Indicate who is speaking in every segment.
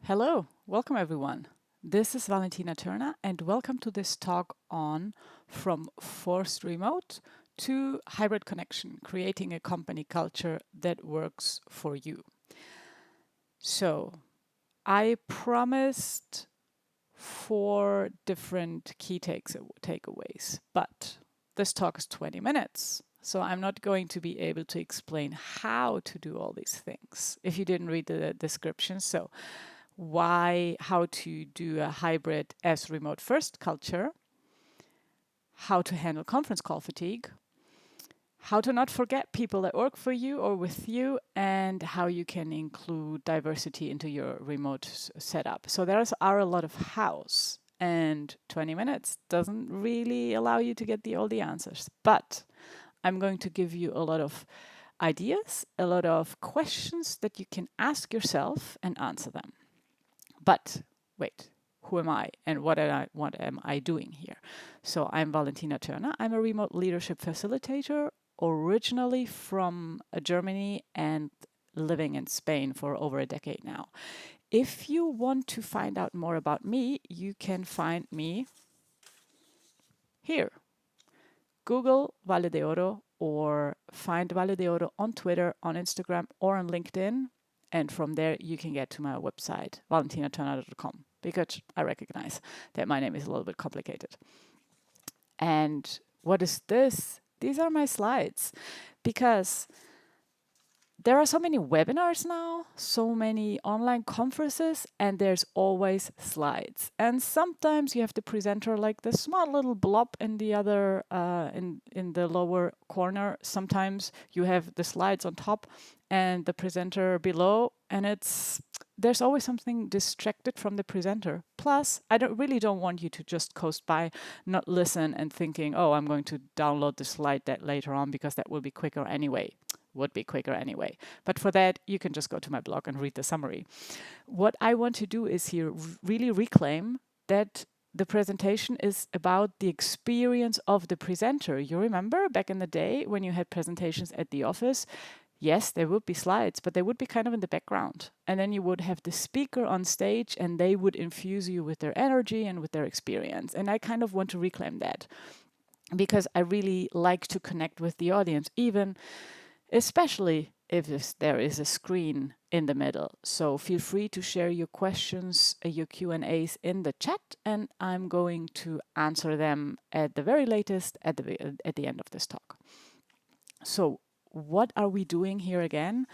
Speaker 1: Hello, welcome everyone. This is Valentina Thörner and welcome to this talk on From Forced Remote to Hybrid Connection, creating a company culture that works for you. So, I promised 4 different key takeaways, but this talk is 20 minutes. So I'm not going to be able to explain how to do all these things if you didn't read the description. So how to do a hybrid as remote first culture, how to handle conference call fatigue, how to not forget people that work for you or with you, and how you can include diversity into your remote setup. So there are a lot of hows, and 20 minutes doesn't really allow you to get all the answers. But I'm going to give you a lot of ideas, a lot of questions that you can ask yourself and answer them. But wait, who am I and what am I doing here? So I'm Valentina Thörner. I'm a remote leadership facilitator, originally from Germany and living in Spain for over a decade now. If you want to find out more about me, you can find me here. Google Valle de Oro or find Valle de Oro on Twitter, on Instagram, or on LinkedIn. And from there, you can get to my website, valentinathörner.com, because I recognize that my name is a little bit complicated. And what is this? These are my slides, because there are so many webinars now, so many online conferences, and there's always slides. And sometimes you have the presenter like the small little blob in the other, in the lower corner. Sometimes you have the slides on top and the presenter below, and there's always something distracted from the presenter. Plus, I really don't want you to just coast by, not listen and thinking, oh, I'm going to download the slide that later on because that will be quicker anyway. Would be quicker anyway. But for that, you can just go to my blog and read the summary. What I want to do is here really reclaim that the presentation is about the experience of the presenter. You remember back in the day when you had presentations at the office, yes, there would be slides, but they would be kind of in the background. And then you would have the speaker on stage and they would infuse you with their energy and with their experience. And I kind of want to reclaim that because I really like to connect with the audience, especially if there is a screen in the middle. So feel free to share your questions, your Q&As in the chat, and I'm going to answer them at the very latest at the end of this talk. So what are we doing here again?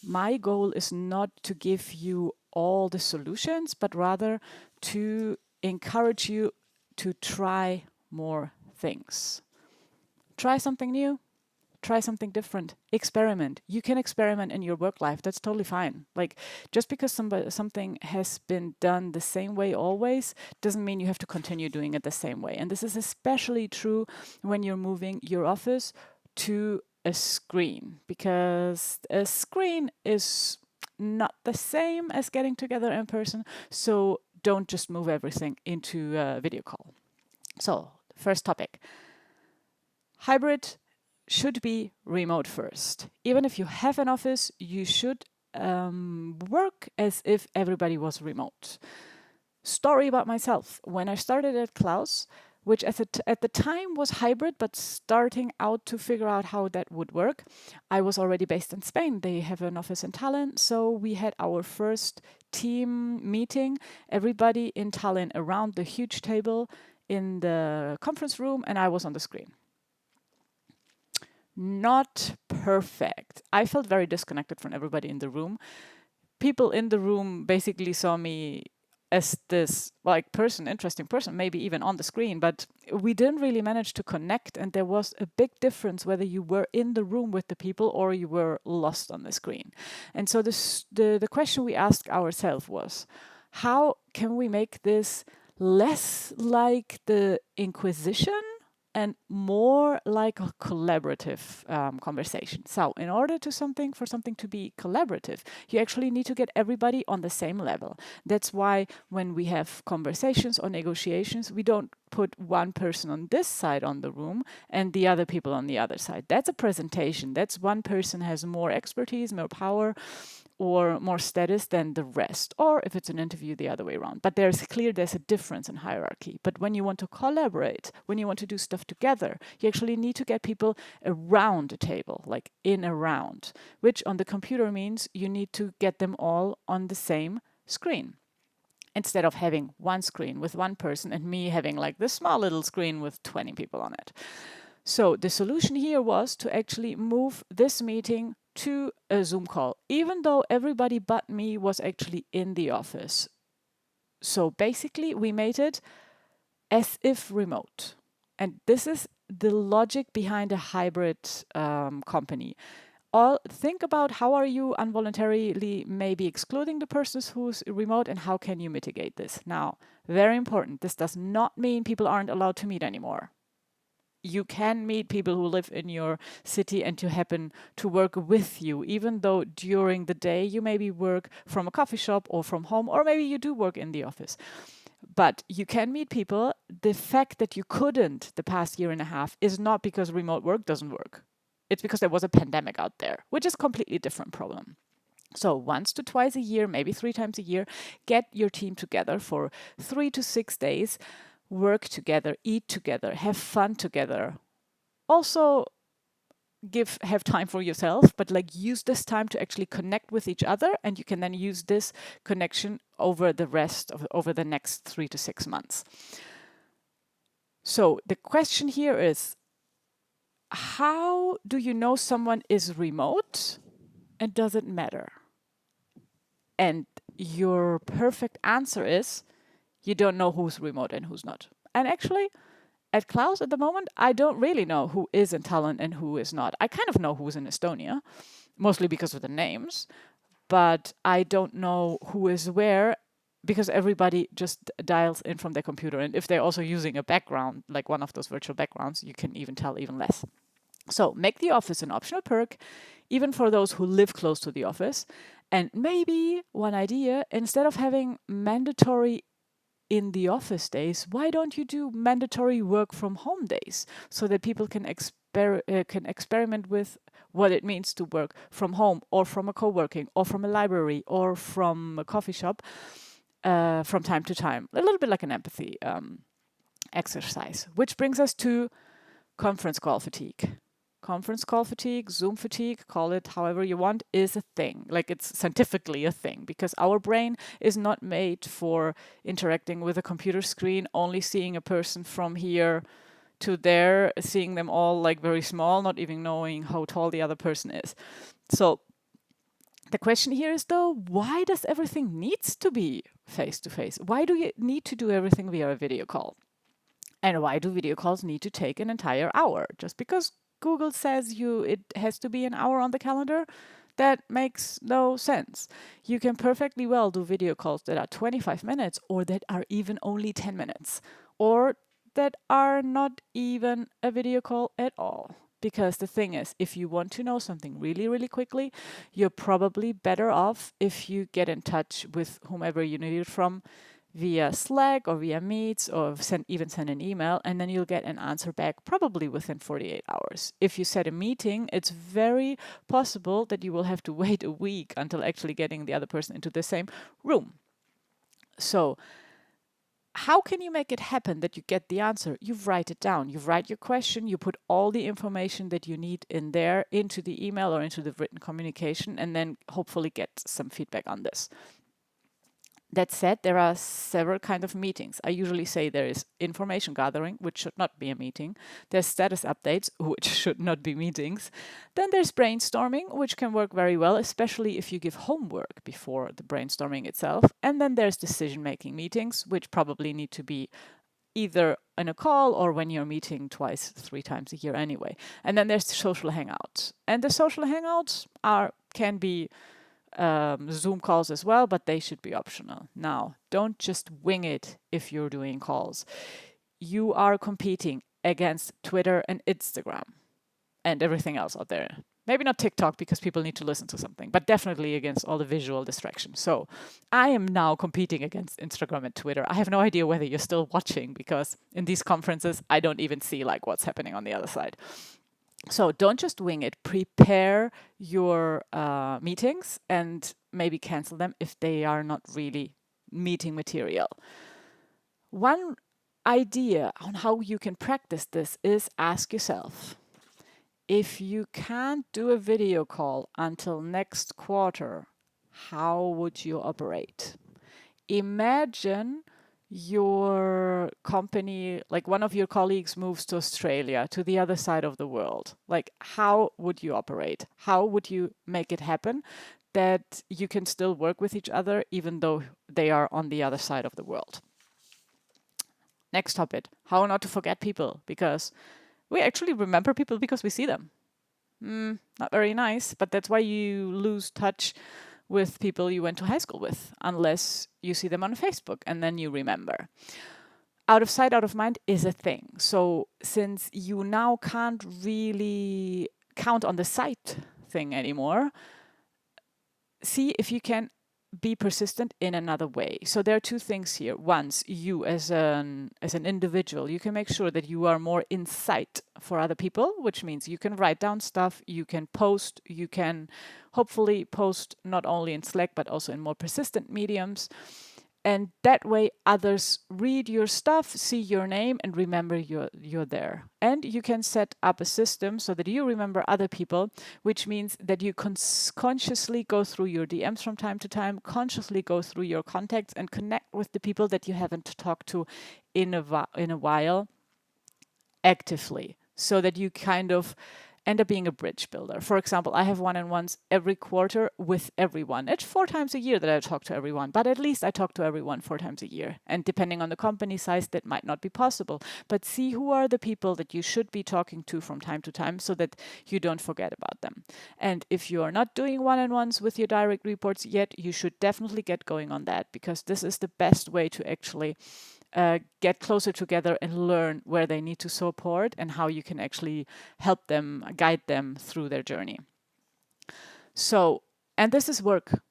Speaker 1: My goal is not to give you all the solutions, but rather to encourage you to try more things. Try something new. Try something different. Experiment. You can experiment in your work life. That's totally fine. Like, just because something has been done the same way always doesn't mean you have to continue doing it the same way. And this is especially true when you're moving your office to a screen, because a screen is not the same as getting together in person. So don't just move everything into a video call. So, first topic. Hybrid should be remote first. Even if you have an office, you should work as if everybody was remote. Story about myself. When I started at Klaus, which at the time was hybrid, but starting out to figure out how that would work, I was already based in Spain. They have an office in Tallinn, so we had our first team meeting, everybody in Tallinn around the huge table in the conference room, and I was on the screen. Not perfect. I felt very disconnected from everybody in the room. People in the room basically saw me as this interesting person, maybe even on the screen, but we didn't really manage to connect, and there was a big difference whether you were in the room with the people or you were lost on the screen. And so the question we asked ourselves was, how can we make this less like the Inquisition and more like a collaborative conversation? So in order for something to be collaborative, you actually need to get everybody on the same level. That's why when we have conversations or negotiations, we don't put one person on this side on the room and the other people on the other side. That's a presentation. That's one person has more expertise, more power, or more status than the rest. Or if it's an interview, the other way around. But there's a difference in hierarchy. But when you want to collaborate, when you want to do stuff together, you actually need to get people around a table, like in a round, which on the computer means you need to get them all on the same screen, instead of having one screen with one person and me having like this small little screen with 20 people on it. So the solution here was to actually move this meeting to a Zoom call, even though everybody but me was actually in the office. So basically we made it as if remote. And this is the logic behind a hybrid company. Think about how are you involuntarily maybe excluding the person who's remote, and how can you mitigate this? Now, very important, this does not mean people aren't allowed to meet anymore. You can meet people who live in your city and who happen to work with you, even though during the day you maybe work from a coffee shop or from home, or maybe you do work in the office. But you can meet people. The fact that you couldn't the past year and a half is not because remote work doesn't work. It's because there was a pandemic out there, which is a completely different problem. So once to twice a year, maybe 3 times a year, get your team together for 3 to 6 days, work together, eat together, have fun together. Also have time for yourself, but like use this time to actually connect with each other, and you can then use this connection over the next 3 to 6 months. So the question here is, how do you know someone is remote, and does it matter? And your perfect answer is, you don't know who's remote and who's not. And actually, at Klaus at the moment, I don't really know who is in Tallinn and who is not. I kind of know who's in Estonia, mostly because of the names, but I don't know who is where, because everybody just dials in from their computer. And if they're also using a background, like one of those virtual backgrounds, you can even tell even less. So make the office an optional perk, even for those who live close to the office. And maybe one idea, instead of having mandatory in the office days, why don't you do mandatory work from home days, so that people can experiment with what it means to work from home, or from a co-working, or from a library, or from a coffee shop from time to time. A little bit like an empathy exercise, which brings us to conference call fatigue. Conference call fatigue, Zoom fatigue, call it however you want, is a thing. Like, it's scientifically a thing, because our brain is not made for interacting with a computer screen, only seeing a person from here to there, seeing them all like very small, not even knowing how tall the other person is. So the question here is, though, why does everything needs to be face to face? Why do you need to do everything via a video call? And why do video calls need to take an entire hour? Just because Google says it has to be an hour on the calendar, that makes no sense. You can perfectly well do video calls that are 25 minutes, or that are even only 10 minutes, or that are not even a video call at all. Because the thing is, if you want to know something really, really quickly, you're probably better off if you get in touch with whomever you need it from, via Slack or via Meets, or even send an email, and then you'll get an answer back probably within 48 hours. If you set a meeting, it's very possible that you will have to wait a week until actually getting the other person into the same room. So how can you make it happen that you get the answer? You write it down. You write your question, you put all the information that you need in there into the email or into the written communication, and then hopefully get some feedback on this. That said, there are several kinds of meetings. I usually say there is information gathering, which should not be a meeting. There's status updates, which should not be meetings. Then there's brainstorming, which can work very well, especially if you give homework before the brainstorming itself. And then there's decision-making meetings, which probably need to be either in a call or when you're meeting 3 times a year anyway. And then there's the social hangouts. And the social hangouts can be Zoom calls as well, but they should be optional. Now, don't just wing it if you're doing calls. You are competing against Twitter and Instagram and everything else out there. Maybe not TikTok because people need to listen to something, but definitely against all the visual distractions. So I am now competing against Instagram and Twitter. I have no idea whether you're still watching because in these conferences, I don't even see like what's happening on the other side. So don't just wing it. Prepare your meetings and maybe cancel them if they are not really meeting material. One idea on how you can practice this is ask yourself, if you can't do a video call until next quarter, how would you operate? Imagine your company, like one of your colleagues moves to Australia, to the other side of the world. Like, how would you operate? How would you make it happen that you can still work with each other even though they are on the other side of the world? Next topic, how not to forget people, because we actually remember people because we see them. Not very nice, but that's why you lose touch with people you went to high school with, unless you see them on Facebook and then you remember. Out of sight, out of mind is a thing. So since you now can't really count on the sight thing anymore, see if you can be persistent in another way. So there are two things here. Once you as an individual, you can make sure that you are more in sight for other people, which means you can write down stuff, you can post, you can hopefully post not only in Slack but also in more persistent mediums. And that way others read your stuff, see your name, and remember you're there. And you can set up a system so that you remember other people, which means that you consciously go through your DMs from time to time, consciously go through your contacts and connect with the people that you haven't talked to in a while actively, so that you kind of end up being a bridge builder. For example, I have one-on-ones every quarter with everyone. It's 4 times a year that I talk to everyone, but at least I talk to everyone 4 times a year. And depending on the company size, that might not be possible. But see who are the people that you should be talking to from time to time so that you don't forget about them. And if you are not doing one-on-ones with your direct reports yet, you should definitely get going on that, because this is the best way to actually get closer together and learn where they need to support and how you can actually help them, guide them through their journey. So, and this is work.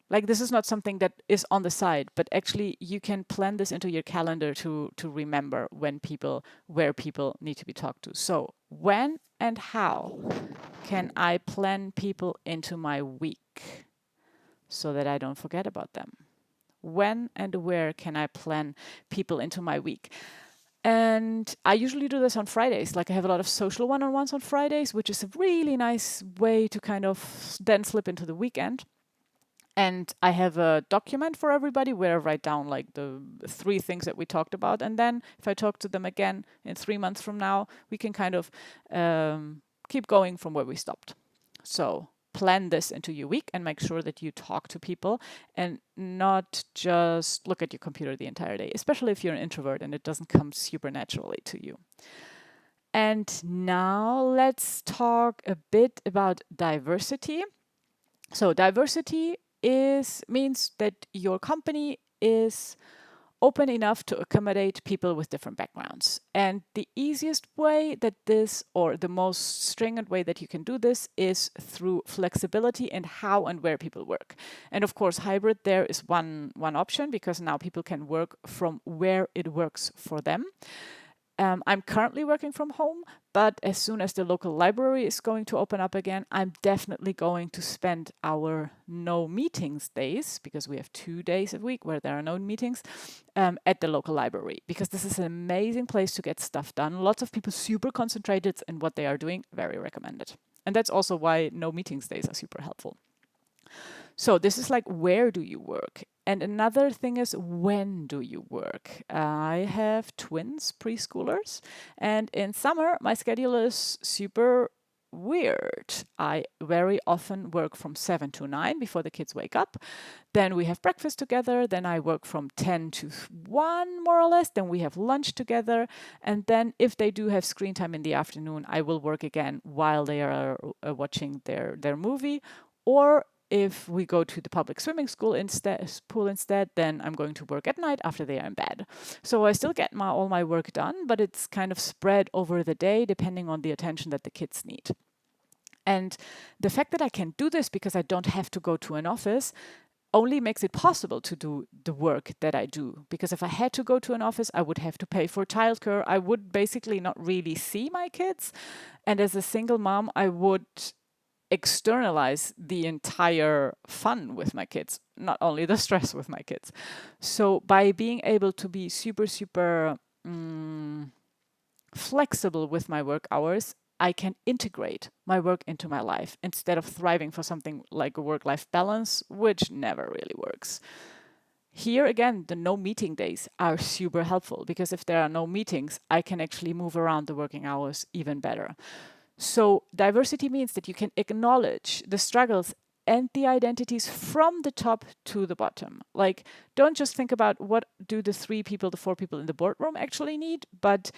Speaker 1: Like, this is not something that is on the side, but actually you can plan this into your calendar to remember where people need to be talked to. So when and how can I plan people into my week so that I don't forget about them? When and where can I plan people into my week? And I usually do this on Fridays. Like, I have a lot of social one-on-ones on Fridays, which is a really nice way to kind of then slip into the weekend. And I have a document for everybody where I write down like the 3 things that we talked about. And then if I talk to them again in 3 months from now, we can kind of keep going from where we stopped. So plan this into your week and make sure that you talk to people and not just look at your computer the entire day, especially if you're an introvert and it doesn't come super naturally to you. And now let's talk a bit about diversity. So diversity means that your company is open enough to accommodate people with different backgrounds. And the easiest way that this, or the most stringent way that you can do this, is through flexibility in how and where people work. And of course, hybrid there is one option, because now people can work from where it works for them. I'm currently working from home, but as soon as the local library is going to open up again, I'm definitely going to spend our no meetings days, because we have 2 days a week where there are no meetings, at the local library, because this is an amazing place to get stuff done. Lots of people super concentrated in what they are doing, very recommended. And that's also why no meetings days are super helpful. So this is like, where do you work? And another thing is, when do you work? I have twins, preschoolers, and in summer, my schedule is super weird. I very often work from 7 to 9 before the kids wake up. Then we have breakfast together. Then I work from 10 to 1, more or less. Then we have lunch together. And then if they do have screen time in the afternoon, I will work again while they are watching their movie. Or if we go to the public swimming pool instead, then I'm going to work at night after they are in bed. So I still get all my work done, but it's kind of spread over the day depending on the attention that the kids need. And the fact that I can do this because I don't have to go to an office only makes it possible to do the work that I do. Because if I had to go to an office, I would have to pay for childcare. I would basically not really see my kids. And as a single mom, I would externalize the entire fun with my kids, not only the stress with my kids. So by being able to be super flexible with my work hours, I can integrate my work into my life instead of thriving for something like a work-life balance, which never really works. Here again, the no meeting days are super helpful because if there are no meetings, I can actually move around the working hours even better. So diversity means that you can acknowledge the struggles and the identities from the top to the bottom. Like, don't just think about what do the 3 people, the 4 people in the boardroom actually need, but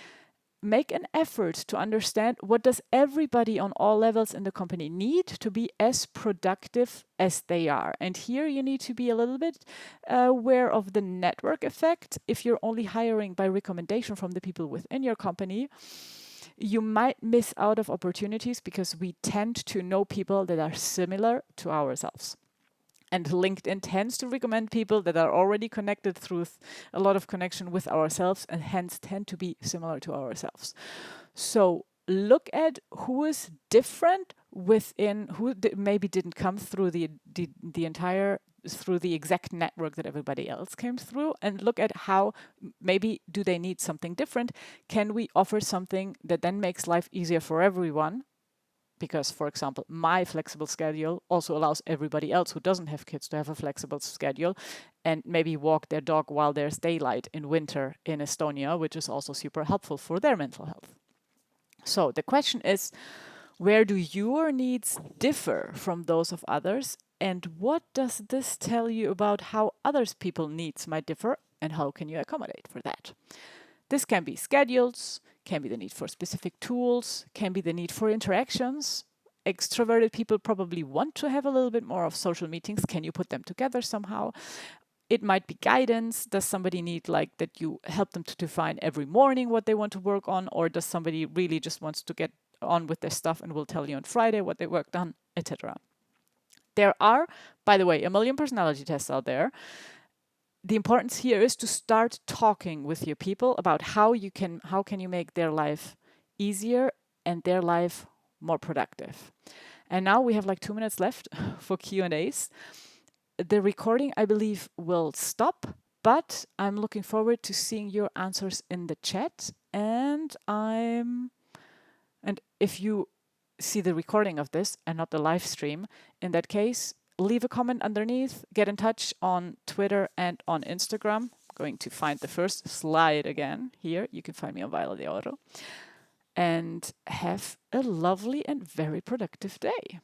Speaker 1: make an effort to understand what does everybody on all levels in the company need to be as productive as they are. And here you need to be a little bit aware of the network effect. If you're only hiring by recommendation from the people within your company, you might miss out of opportunities because we tend to know people that are similar to ourselves. And LinkedIn tends to recommend people that are already connected through a lot of connection with ourselves and hence tend to be similar to ourselves. So look at who is different within, who maybe didn't come through the entire, through the exact network that everybody else came through, and look at how maybe do they need something different. Can we offer something that then makes life easier for everyone? Because, for example, my flexible schedule also allows everybody else who doesn't have kids to have a flexible schedule and maybe walk their dog while there's daylight in winter in Estonia, which is also super helpful for their mental health. So the question is, where do your needs differ from those of others? And what does this tell you about how others people's needs might differ? And how can you accommodate for that? This can be schedules, can be the need for specific tools, can be the need for interactions. Extroverted people probably want to have a little bit more of social meetings. Can you put them together somehow? It might be guidance. Does somebody need like that you help them to define every morning what they want to work on? Or does somebody really just wants to get on with their stuff and will tell you on Friday what they worked on, etc. There are, by the way, a million personality tests out there. The importance here is to start talking with your people about how can you make their life easier and their life more productive. And now we have like 2 minutes left for Q&As. The recording, I believe, will stop, but I'm looking forward to seeing your answers in the chat. And if you see the recording of this and not the live stream, in that case, leave a comment underneath, get in touch on Twitter and on Instagram. I'm going to find the first slide again here. You can find me on Valentina Thörner. And have a lovely and very productive day.